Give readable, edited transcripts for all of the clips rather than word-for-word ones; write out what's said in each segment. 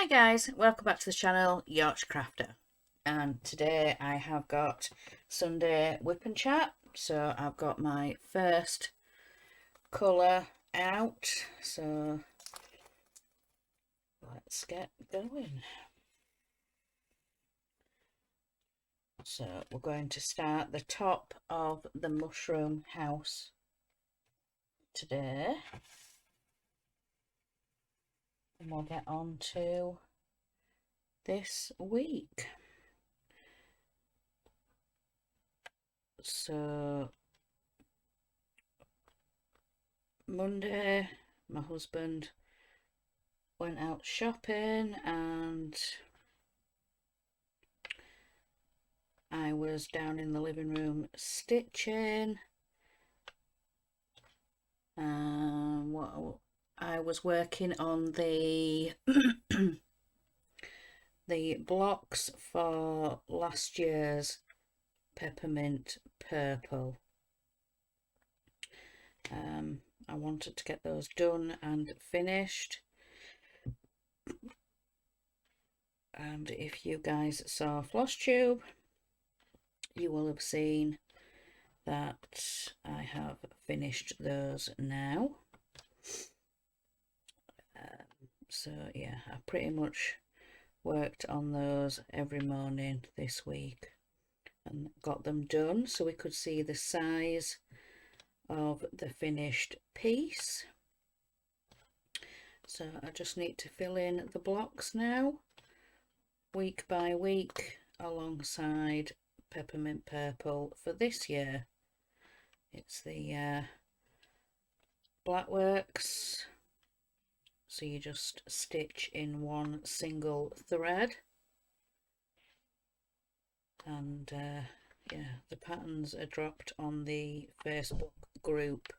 guys, welcome back to the channel, Yorkshire Crafter, and today I have got Sunday Whip and Chat. So I've got my first colour out, so let's get going. So we're going to start the top of the mushroom house today, and we'll get on to this week. So Monday my husband went out shopping and I was down in the living room stitching. I was working on the the blocks for last year's peppermint purple. I wanted to get those done and finished. And if you guys saw Flosstube, you will have seen that I have finished those now. So yeah, I pretty much worked on those every morning this week and got them done so we could see the size of the finished piece. So I just need to fill in the blocks now, week by week, alongside peppermint purple for this year. It's the Blackworks, so you just stitch in one single thread, and yeah, the patterns are dropped on the Facebook group.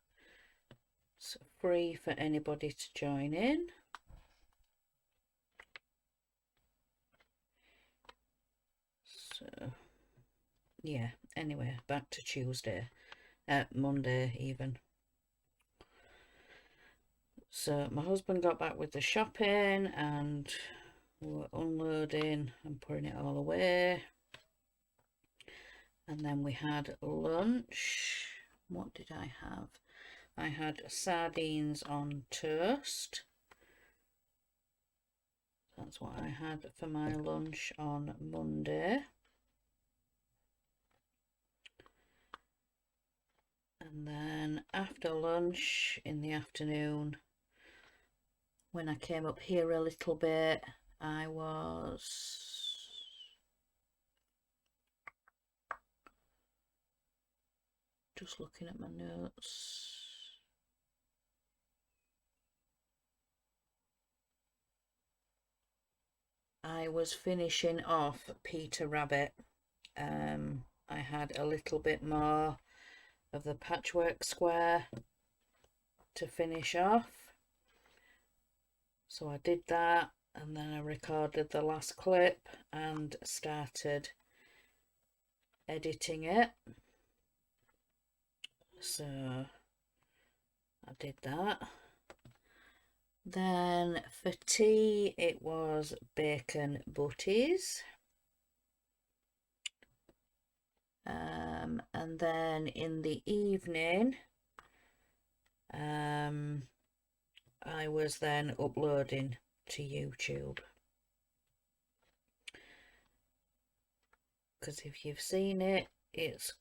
It's free for anybody to join in. So yeah, anyway, back to Tuesday, Monday even. So my husband got back with the shopping and we're unloading and putting it all away. And then we had lunch. What did I have? I had sardines on toast. That's what I had for my lunch on Monday. And then after lunch in the afternoon, when I came up here a little bit, I was just looking at my notes. I was finishing off Peter Rabbit. I had a little bit more of the patchwork square to finish off, so I did that, and then I recorded the last clip and started editing it. So I did that. Then for tea it was bacon butties. And then in the evening I was then uploading to YouTube, because if you've seen it, it's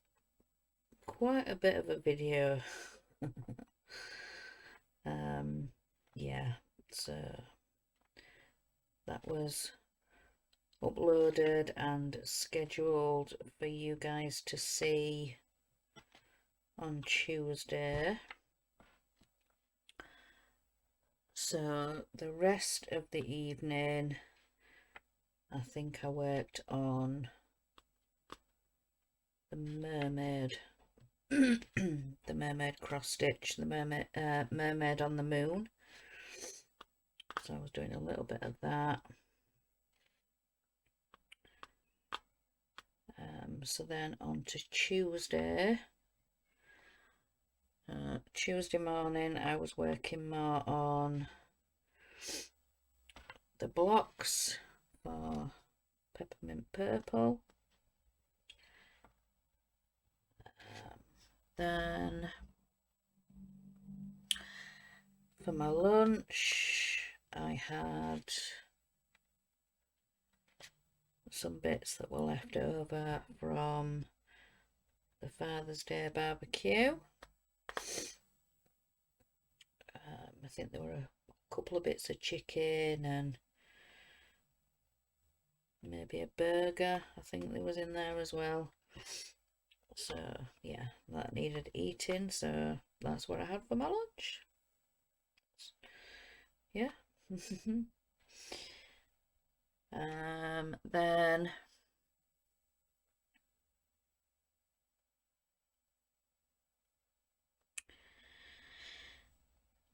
quite a bit of a video. Yeah, so that was uploaded and scheduled for you guys to see on Tuesday. So the rest of the evening I think I worked on the mermaid the mermaid cross stitch, the mermaid on the moon. So I was doing a little bit of that. So then on to Tuesday. Tuesday morning I was working more on the blocks for Peppermint Purple. Then for my lunch I had some bits that were left over from the Father's Day barbecue. I think there were a couple of bits of chicken and maybe a burger, I think there was in there as well. So yeah, that needed eating, so that's what I had for my lunch. Yeah.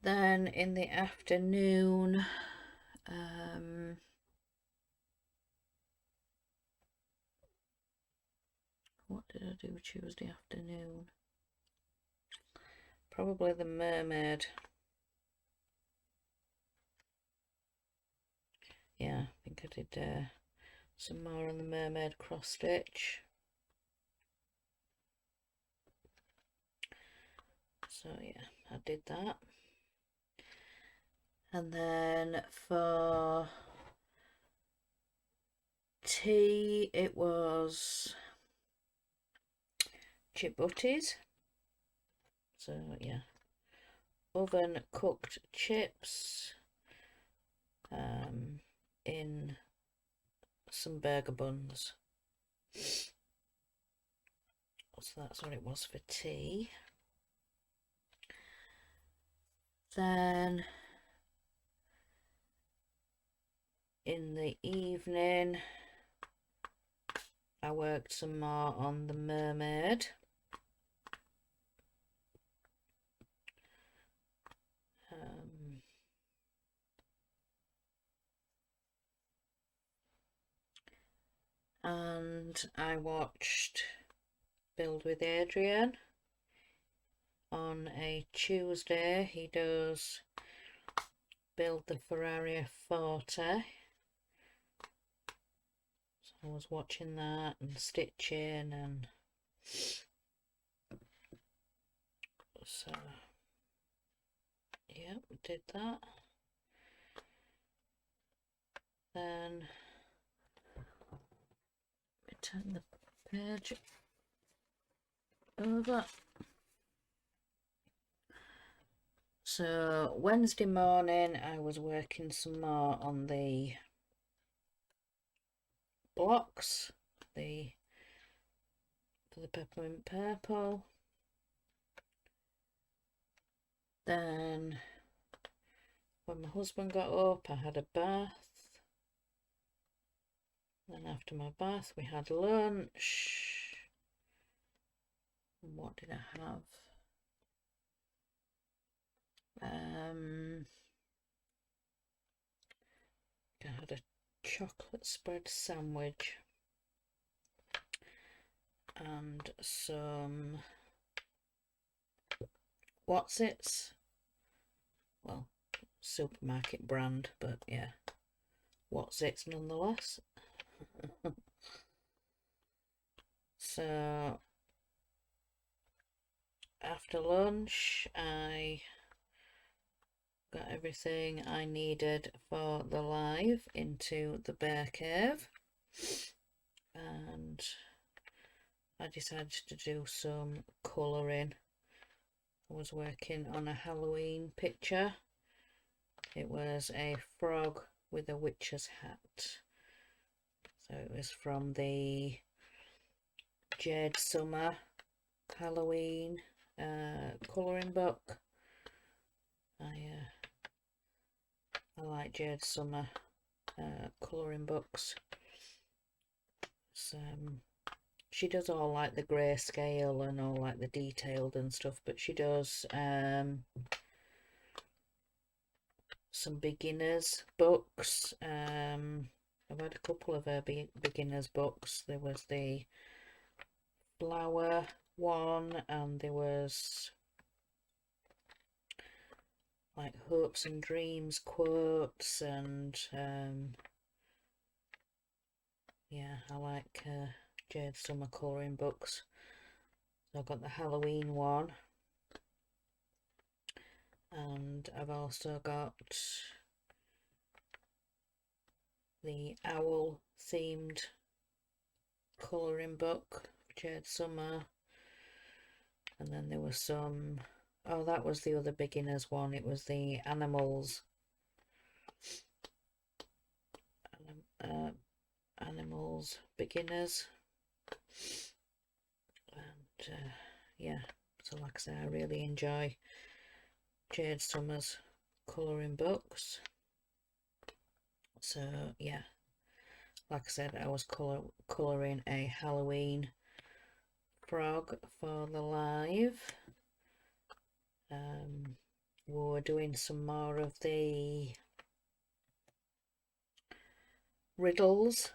Then in the afternoon, what did I do Tuesday afternoon? Probably the mermaid. Yeah, I think I did some more on the mermaid cross stitch. So yeah, I did that. And then for tea, it was chip butties. So yeah, oven cooked chips in some burger buns. So that's what it was for tea. Then in the evening I worked some more on the mermaid. And I watched Build with Adrian on a Tuesday. He does build the Ferrari F40. So I was watching that and stitching, and so yeah, did that. Then we turn the page over. So Wednesday morning I was working some more on the blocks, for the Peppermint Purple. Then when my husband got up I had a bath. Then after my bath we had lunch. And what did I have? I had a chocolate spread sandwich and some Wotsits, well, supermarket brand, but yeah, Wotsits nonetheless. So after lunch I got everything I needed for the live into the bear cave, and I decided to do some colouring. I was working on a Halloween picture. It was a frog with a witch's hat. So it was from the Jade Summer Halloween colouring book. I like Jade Summer colouring books. So, she does all like the grayscale and all like the detailed and stuff, but she does some beginners books. I've had a couple of her beginners books. There was the flower one, and there was like hopes and dreams quotes, and yeah, I like Jade Summer colouring books. So I've got the Halloween one, and I've also got the owl themed colouring book, Jade Summer. And then there was some, oh, that was the other beginners one, it was the animals animals beginners. And yeah, so like I say, I really enjoy Jade Summer's colouring books. So yeah, like I said, I was colouring a Halloween frog for the live. We were doing some more of the riddles.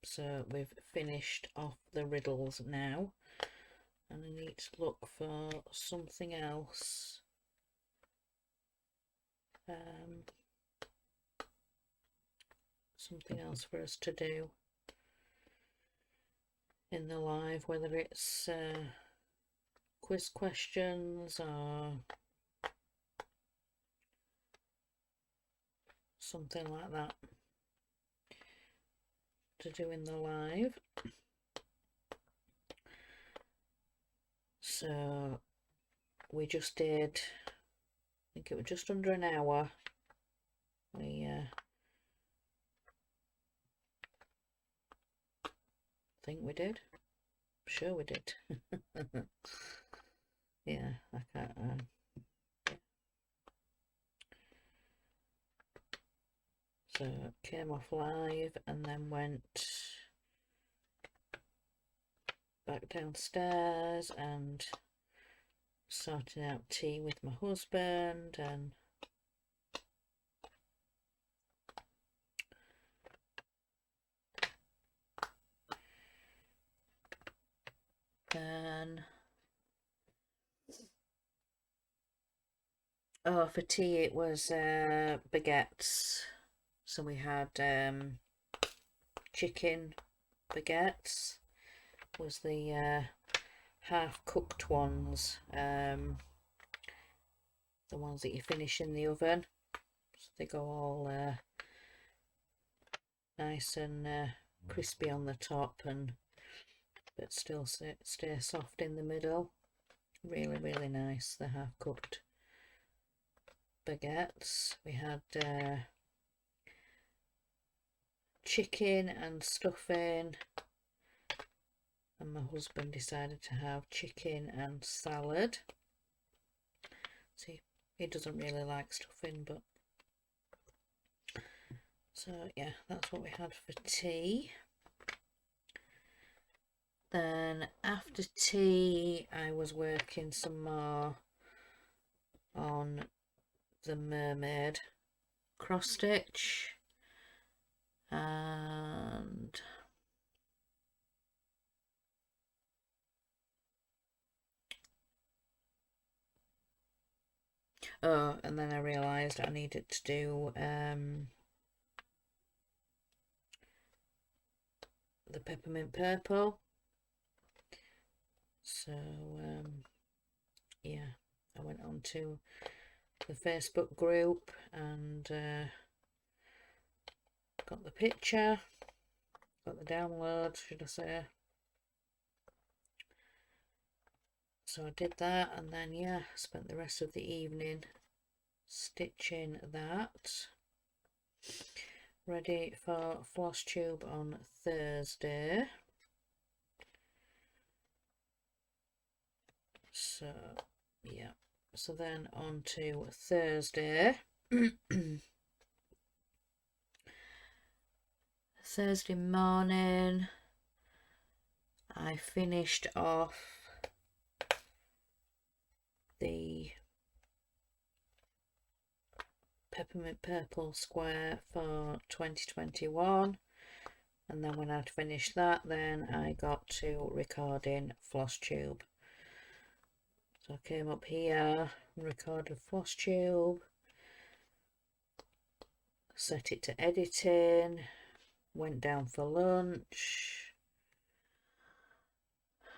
So we've finished off the riddles now, and I need to look for something else. Something else for us to do in the live, whether it's quiz questions or something like that to do in the live. So we just did, I think it was just under an hour. We think we did. I'm sure we did. Yeah, I can't. So came off live and then went back downstairs and sorting out tea with my husband, and then for tea it was baguettes. So we had chicken baguettes, was the half cooked ones, the ones that you finish in the oven, so they go all nice and crispy on the top, and but still stay soft in the middle. Really nice, the half cooked baguettes. We had chicken and stuffing, and my husband decided to have chicken and salad. See, he doesn't really like stuffing, but so yeah, that's what we had for tea. Then after tea I was working some more on the mermaid cross stitch, and oh, and then I realised I needed to do the peppermint purple. So yeah, I went on to the Facebook group and got the picture, got the download, should I say. So I did that, and then yeah, spent the rest of the evening stitching that, ready for floss tube on Thursday. So yeah, so then on to Thursday. Thursday morning I finished off the peppermint purple square for 2021, and then when I'd finished that, then I got to recording floss tube. So I came up here, recorded floss tube, set it to editing, went down for lunch.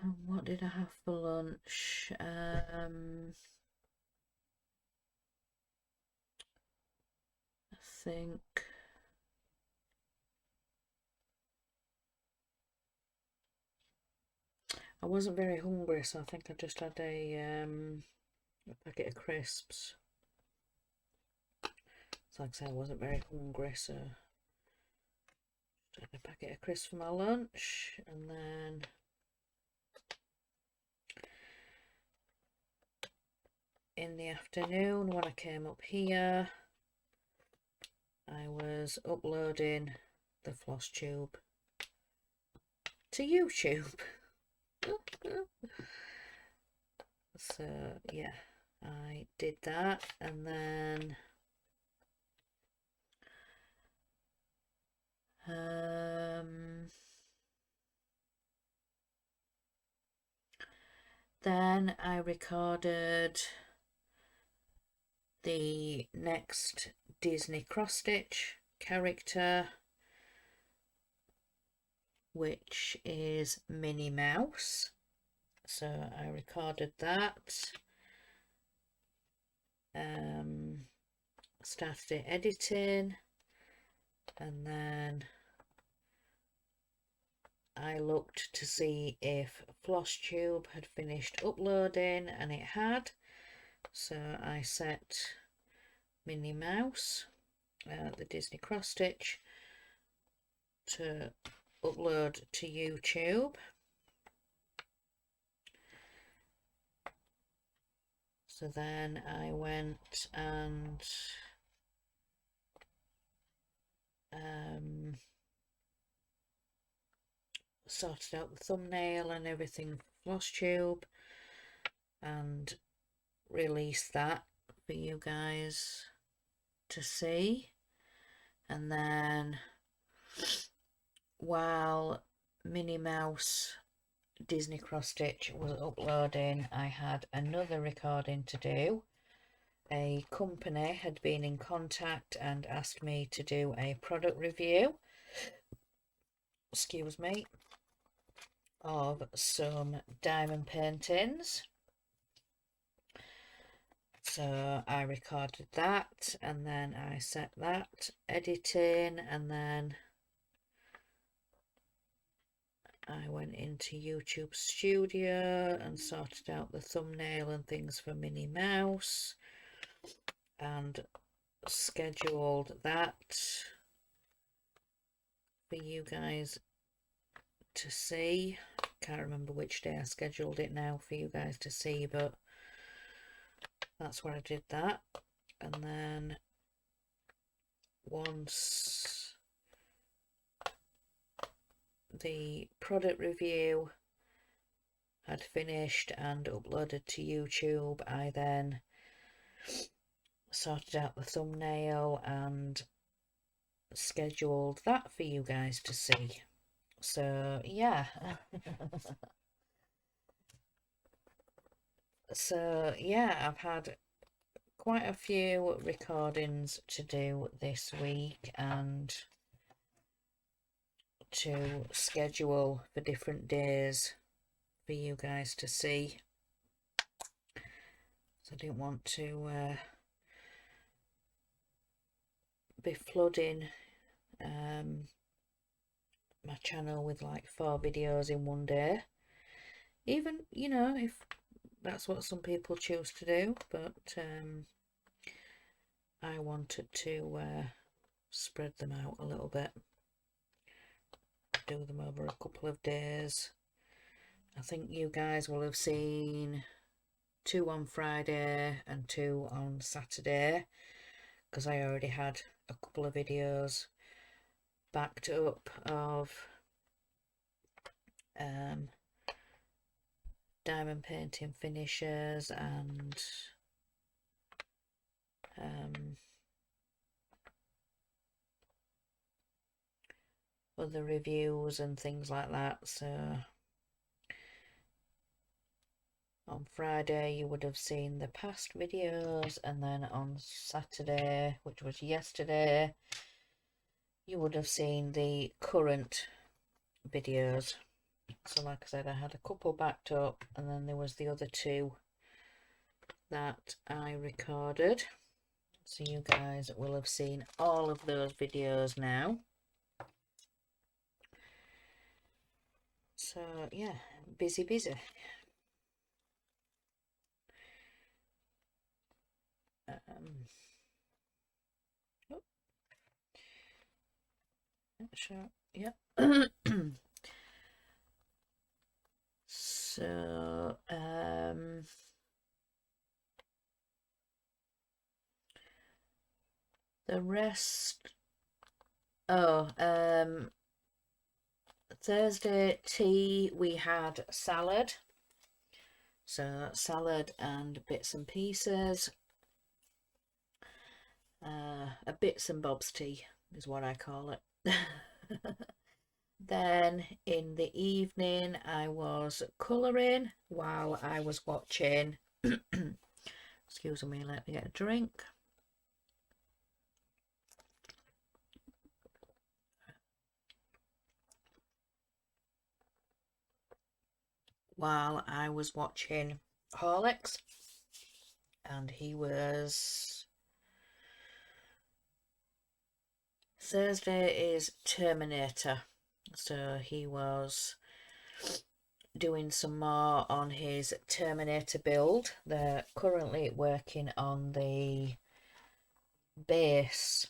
And what did I have for lunch? I think I wasn't very hungry, so I think I just had a packet of crisps. So like I say, I wasn't very hungry, so just had a packet of crisps for my lunch, and then in the afternoon when I came up here, I was uploading the floss tube to YouTube. So yeah, I did that, and then I recorded the next Disney cross-stitch character, which is Minnie Mouse. So I recorded that, started it editing, and then I looked to see if FlossTube had finished uploading, and it had. So I set Minnie Mouse, the Disney cross stitch, to upload to YouTube. So then I went and sorted out the thumbnail and everything for FlossTube and released that for you guys to see. And then while Minnie Mouse Disney cross stitch was uploading, I had another recording to do. A company had been in contact and asked me to do a product review, excuse me, of some diamond paintings. So I recorded that, and then I set that editing, and then I went into YouTube Studio and sorted out the thumbnail and things for Minnie Mouse and scheduled that for you guys to see. Can't remember which day I scheduled it now for you guys to see, but that's where I did that. And then once the product review had finished and uploaded to YouTube, I then sorted out the thumbnail and scheduled that for you guys to see. So yeah. So yeah, I've had quite a few recordings to do this week and to schedule for different days for you guys to see. So I didn't want to be flooding my channel with like 4 videos in one day, even, you know, if that's what some people choose to do, but I wanted to spread them out a little bit, do them over a couple of days. I think you guys will have seen 2 on Friday and 2 on Saturday, because I already had a couple of videos backed up of diamond painting finishes and other reviews and things like that. So On Friday you would have seen the past videos, and then on Saturday, which was yesterday, you would have seen the current videos. So like I said, I had a couple backed up, and then there was the other two that I recorded. So you guys will have seen all of those videos now. So yeah, busy. Oh, sure, yeah. So the rest. Oh, Thursday tea we had salad. So salad and bits and pieces. A bits and bobs tea is what I call it. Then in the evening I was colouring while I was watching. Excuse me, let me get a drink. While I was watching Horlicks, and he was... Thursday is Terminator, so he was doing some more on his Terminator build. They're currently working on the base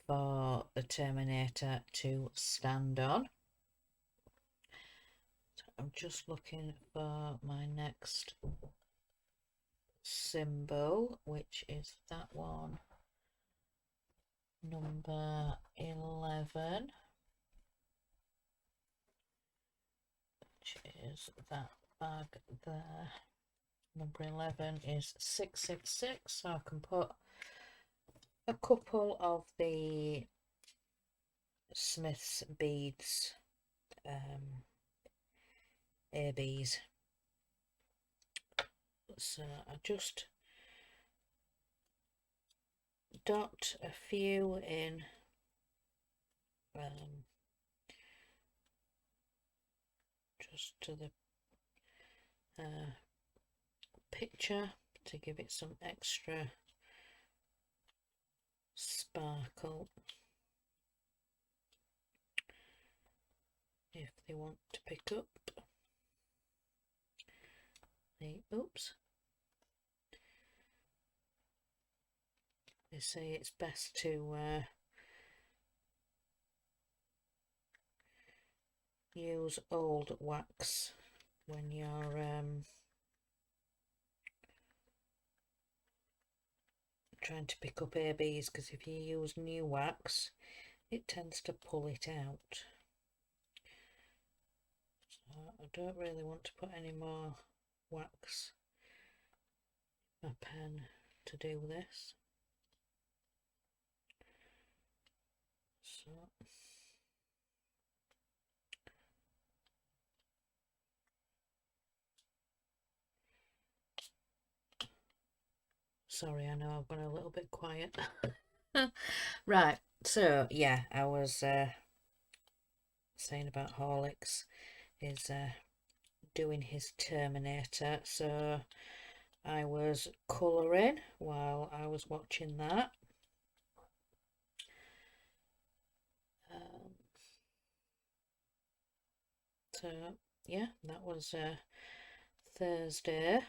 for the Terminator to stand on. So I'm just looking for my next symbol, which is that one, number 11, which is that bag there. Number 11 is 666, so I can put a couple of the Smith's beads ABs. So I just dot a few in just to the picture to give it some extra sparkle if they want to pick up the they say it's best to use old wax when you're trying to pick up ABs, because if you use new wax it tends to pull it out. So I don't really want to put any more wax in my pen to do this. So sorry, I know I've gone a little bit quiet. Right, so yeah, I was saying about Horlicks is doing his Terminator, so I was colouring while I was watching that. So yeah, that was Thursday.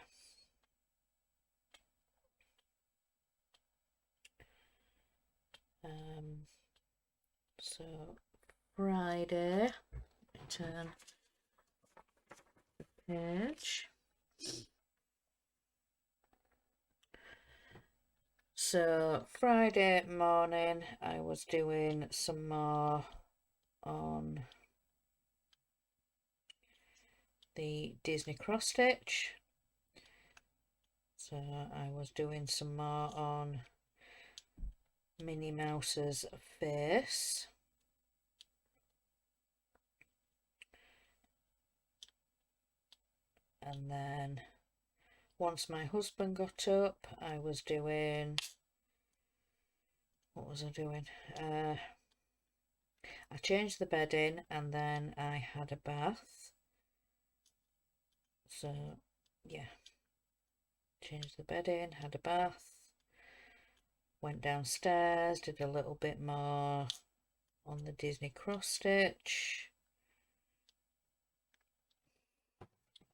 So Friday, turn the page. So Friday morning I was doing some more on the Disney cross stitch. So I was doing some more on Minnie Mouse's face. And then once my husband got up, I was doing, what was I doing? I changed the bedding and then I had a bath. So yeah, changed the bedding, had a bath, went downstairs, did a little bit more on the Disney cross stitch,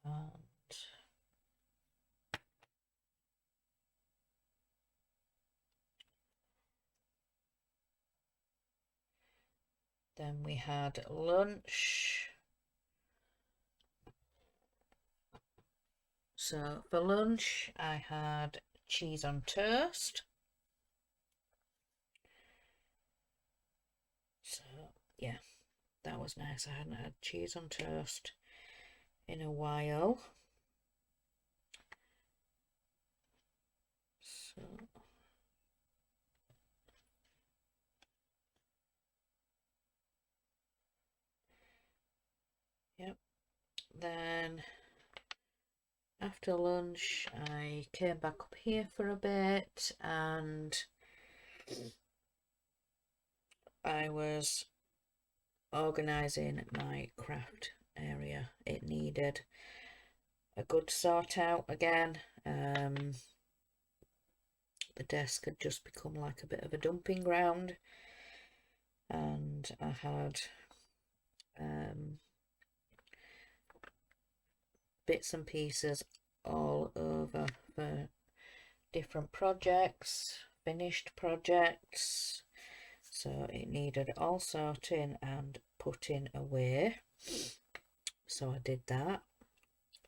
and then we had lunch. So for lunch I had cheese on toast. So yeah, that was nice. I hadn't had cheese on toast in a while. So yep. Then after lunch I came back up here for a bit and I was organising my craft area. It needed a good sort out again. The desk had just become like a bit of a dumping ground, and I had bits and pieces all over for different projects, finished projects, so it needed all sorting and putting away. So I did that,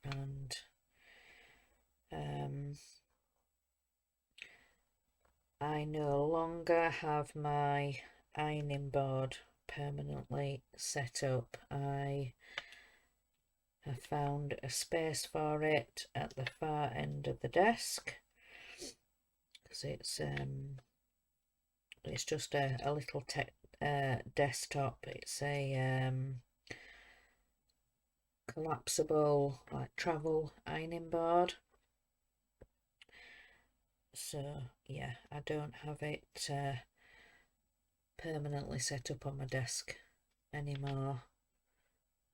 and I no longer have my ironing board permanently set up. I have found a space for it at the far end of the desk, because it's just a little desktop. It's a collapsible like travel ironing board. So yeah, I don't have it permanently set up on my desk anymore.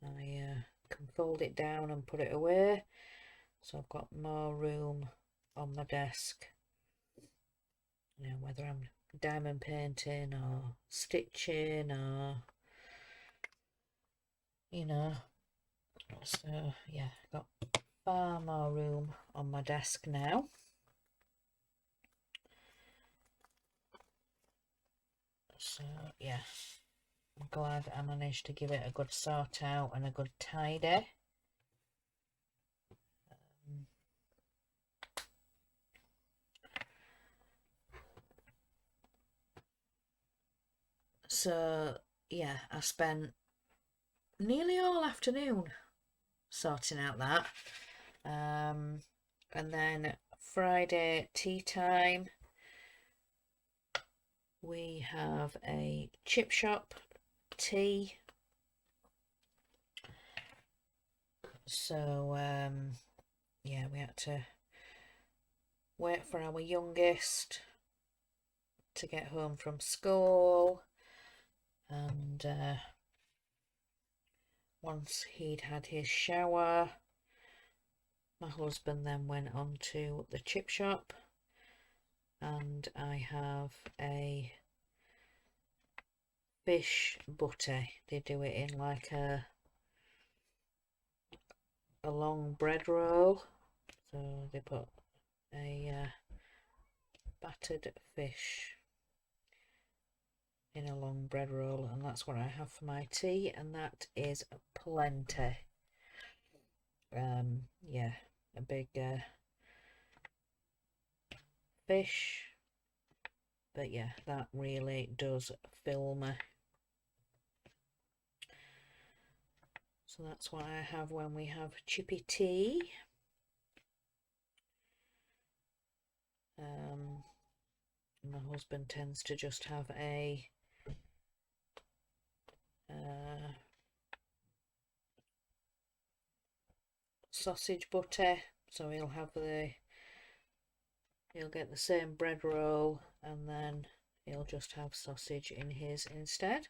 I can fold it down and put it away, so I've got more room on my desk. You know, whether I'm diamond painting or stitching or, you know, so yeah, got far more room on my desk now. So yeah, I'm glad I managed to give it a good sort out and a good tidy. So yeah, I spent nearly all afternoon sorting out that. And then Friday tea time, we have a chip shop tea. So yeah, we had to wait for our youngest to get home from school, and once he'd had his shower, my husband then went on to the chip shop, and I have a fish butty. They do it in like a long bread roll, so they put a battered fish in a long bread roll, and that's what I have for my tea, and that is plenty. Yeah, a big fish, but yeah, that really does fill me. So that's what I have when we have chippy tea. My husband tends to just have a sausage butty So he'll get the same bread roll, and then he'll just have sausage in his instead.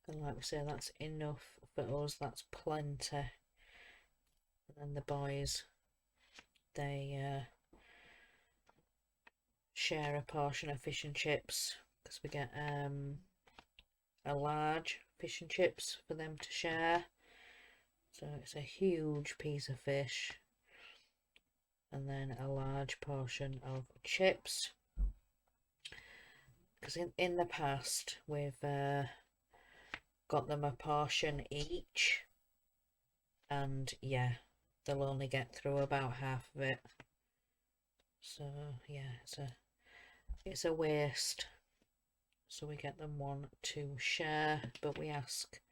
And like we say, that's enough for us, that's plenty. And then the boys, they share a portion of fish and chips, because we get a large fish and chips for them to share. So it's a huge piece of fish and then a large portion of chips, because in the past we've got them a portion each, and yeah, they'll only get through about half of it. So yeah, it's a waste. So we get them one to share, but we ask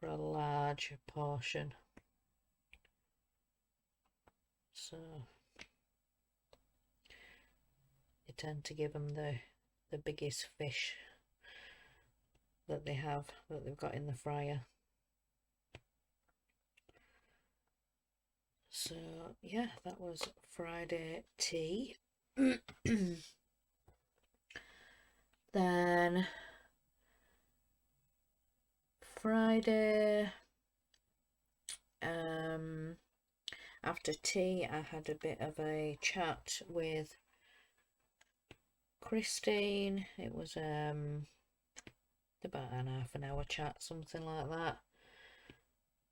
for a large portion. So you tend to give them the biggest fish that they've got in the fryer. So yeah, that was Friday tea. Then Friday, after tea, I had a bit of a chat with Christine. It was about an half an hour chat, something like that.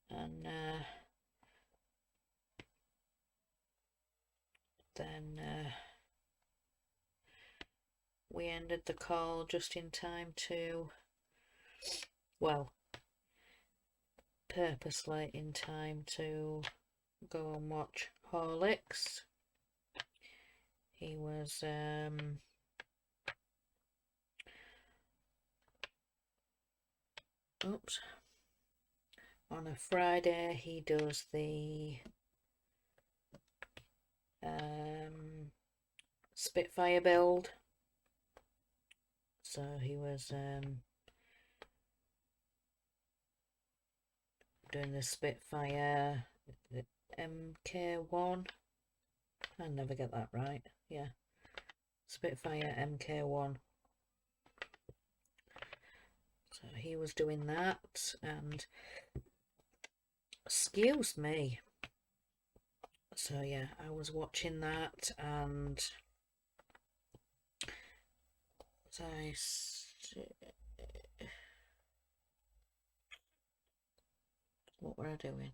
And then we ended the call just in time to, well, purposely in time to go and watch Horlicks. He was oops, on a Friday he does the Spitfire build, so he was doing the Spitfire, the MK1. I never get that right. Yeah, Spitfire MK1. So he was doing that, and excuse me. So yeah, I was watching that, and what were I doing?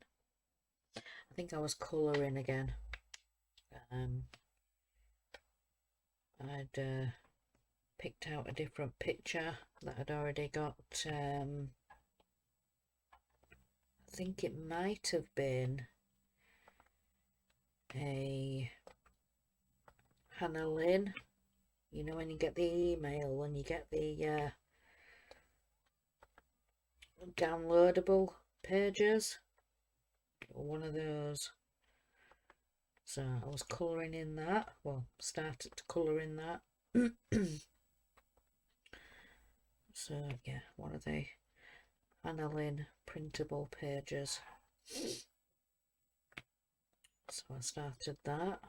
I think I was colouring again. I'd picked out a different picture that I'd already got. I think it might have been a Hannah Lynn. You know, when you get the email, when you get the downloadable pages, one of those. So I was colouring in that, well, started to colour in that. So yeah, one of the Hannah Lynn printable pages. So I started that.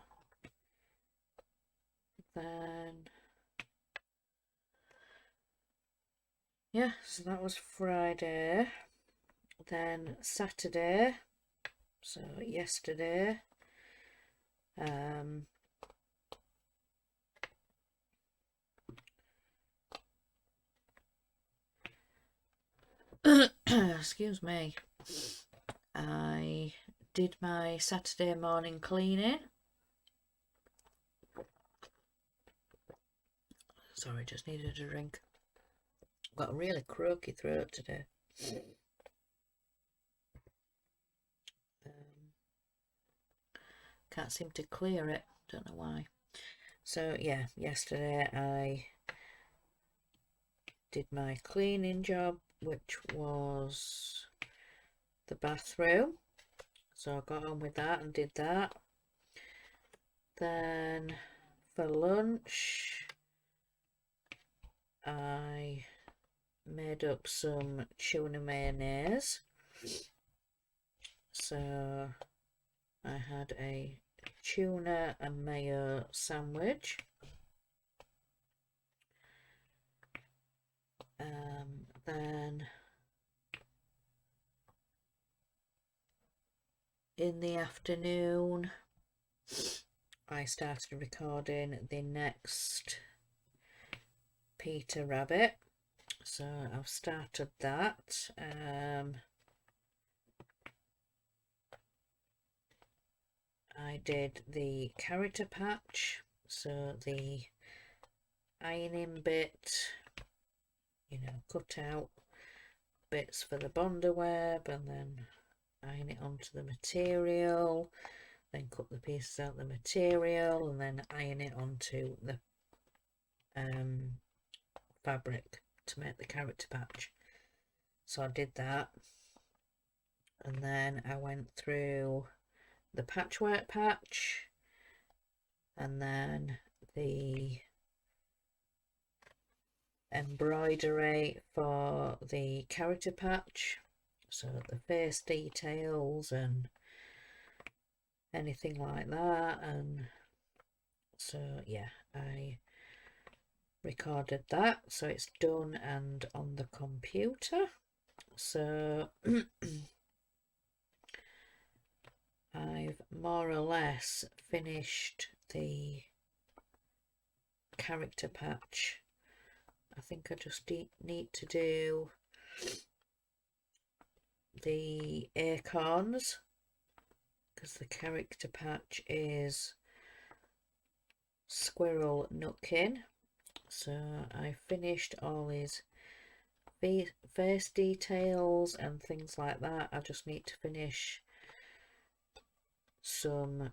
Then yeah, so that was Friday. Then Saturday, so yesterday, excuse me, I did my Saturday morning cleaning. Sorry, just needed a drink. Got a really croaky throat today. Can't seem to clear it, don't know why. So yeah, yesterday I did my cleaning job, which was the bathroom. So I got on with that and did that. Then for lunch I made up some tuna mayonnaise. So I had a tuna and mayo sandwich. Then in the afternoon I started recording the next Peter Rabbit, so I've started that. I did the character patch, so the ironing bit, cut out bits for the Bonder web and then iron it onto the material, then cut the pieces out of the material and then iron it onto the fabric to make the character patch. So I did that, and then I went through the patchwork patch and then the embroidery for the character patch, so the face details and anything like that. And so yeah, I recorded that, so it's done and on the computer. So I've more or less finished the character patch. I think I just need to do the acorns, because the character patch is Squirrel Nutkin. So I finished all his face details and things like that. I just need to finish some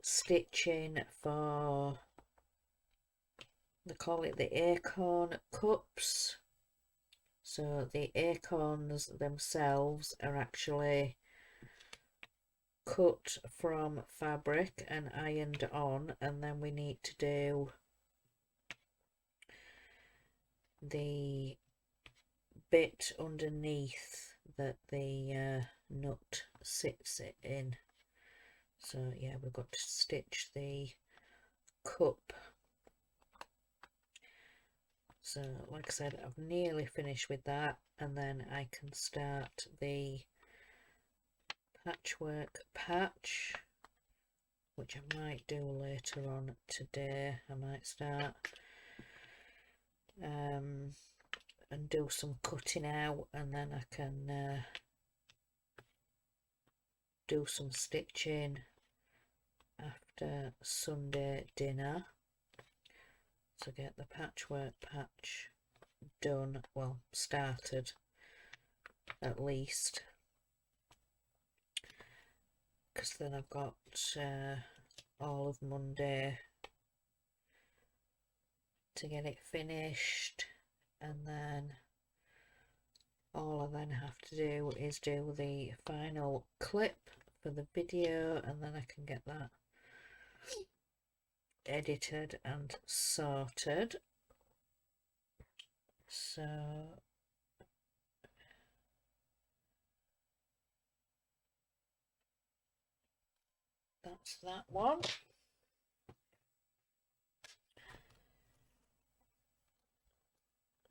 stitching for, they call it the acorn cups. So the acorns themselves are actually cut from fabric and ironed on, and then we need to do the bit underneath that the nut sits in. So yeah, we've got to stitch the cup. So like I said, I've nearly finished with that, and then I can start the patchwork patch, which I might do later on today. I might start and do some cutting out, and then I can do some stitching after Sunday dinner to get the patchwork patch done, well, started at least, because then I've got all of Monday to get it finished, and then all I then have to do is do the final clip for the video, and then I can get that edited and sorted. So that's that one.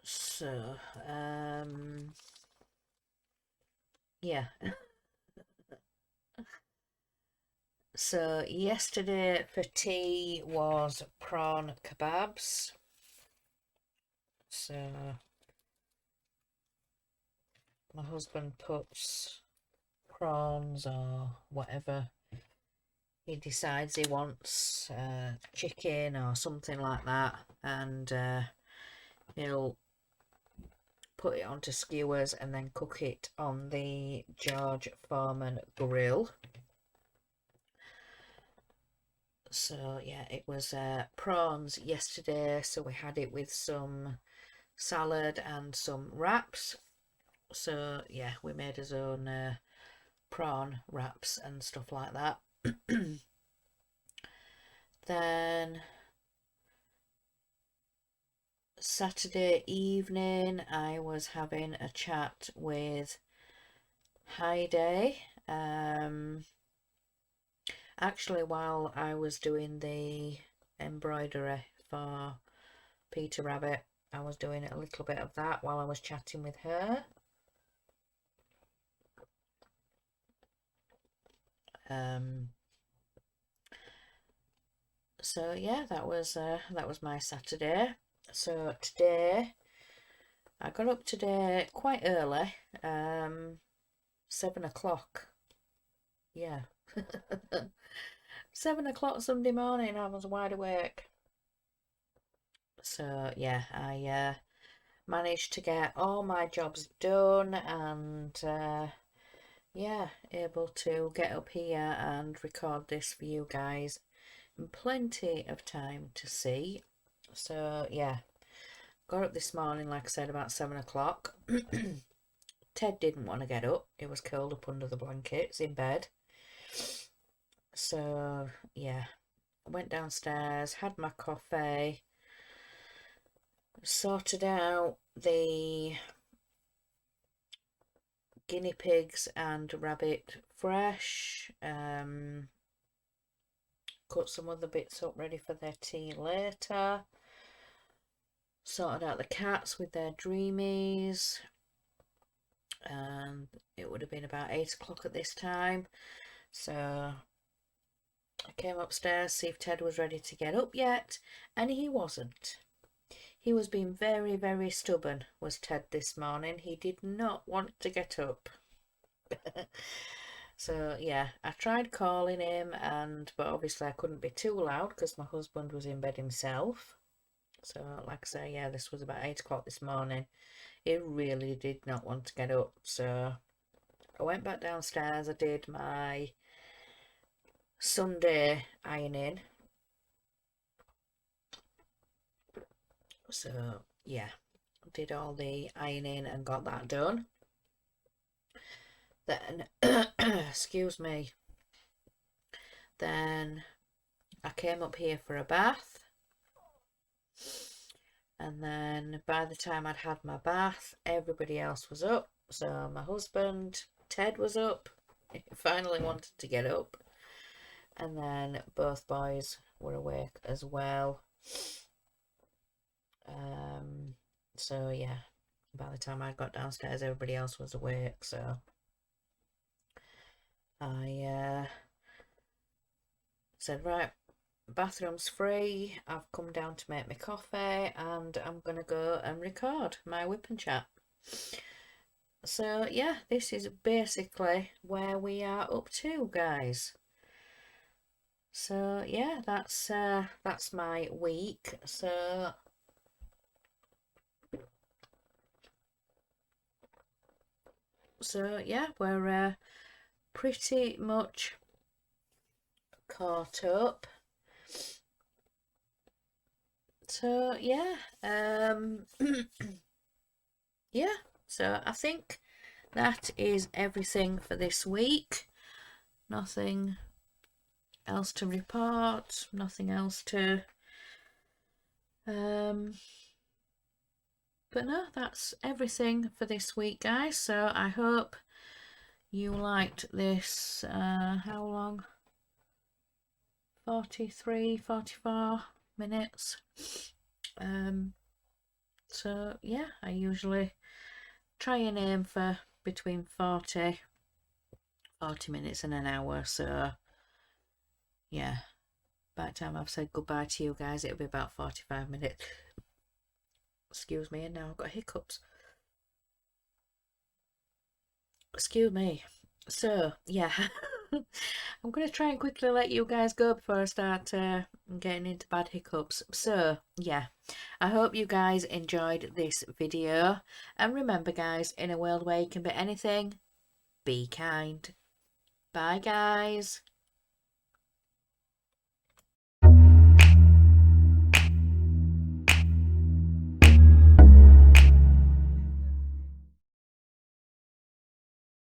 So yeah. So yesterday for tea was prawn kebabs. So my husband puts prawns or whatever he decides he wants, chicken or something like that, and he'll put it onto skewers and then cook it on the George Foreman grill. So yeah, it was prawns yesterday, so we had it with some salad and some wraps. So yeah, we made his own prawn wraps and stuff like that. Then Saturday evening I was having a chat with Heidi, Actually, while I was doing the embroidery for Peter Rabbit, I was doing a little bit of that while I was chatting with her. So yeah, that was my Saturday. So today I got up today quite early, 7 o'clock. Yeah, 7 o'clock Sunday morning. I was wide awake. So yeah, I managed to get all my jobs done, and yeah, able to get up here and record this for you guys in plenty of time to see. So yeah, got up this morning, like I said, about 7 o'clock. Ted didn't want to get up. He was curled up under the blankets in bed. So yeah, I went downstairs, had my coffee, sorted out the guinea pigs and rabbit fresh, cut some other bits up ready for their tea later, sorted out the cats with their dreamies, and it would have been about 8 o'clock at this time. So I came upstairs to see if Ted was ready to get up yet, and he wasn't. He was being very, very stubborn, was Ted this morning. He did not want to get up. So yeah, I tried calling him, but obviously I couldn't be too loud because my husband was in bed himself. So like I say, yeah, this was about 8 o'clock this morning. He really did not want to get up. So I went back downstairs. I did my Sunday ironing. So yeah, did all the ironing and got that done. Then, excuse me, then I came up here for a bath, and then by the time I'd had my bath, everybody else was up. So my husband, Ted, was up. He finally wanted to get up, and then both boys were awake as well. So yeah, by the time I got downstairs, everybody else was awake. So I said, right, bathroom's free. I've come down to make my coffee, and I'm gonna go and record my whip and chat. So yeah, this is basically where we are up to, guys. So yeah, that's my week. So yeah, we're pretty much caught up. So yeah, yeah, so I think that is everything for this week. Nothing else to report, nothing else to but no, that's everything for this week, guys. So I hope you liked this. How long? 43, 44 minutes. So yeah, I usually try and aim for between 40 minutes and an hour. So yeah, by the time I've said goodbye to you guys, it'll be about 45 minutes. Excuse me, and now I've got hiccups. Excuse me. So yeah, I'm going to try and quickly let you guys go before I start getting into bad hiccups. So yeah, I hope you guys enjoyed this video, and remember guys, in a world where you can be anything, be kind. Bye guys.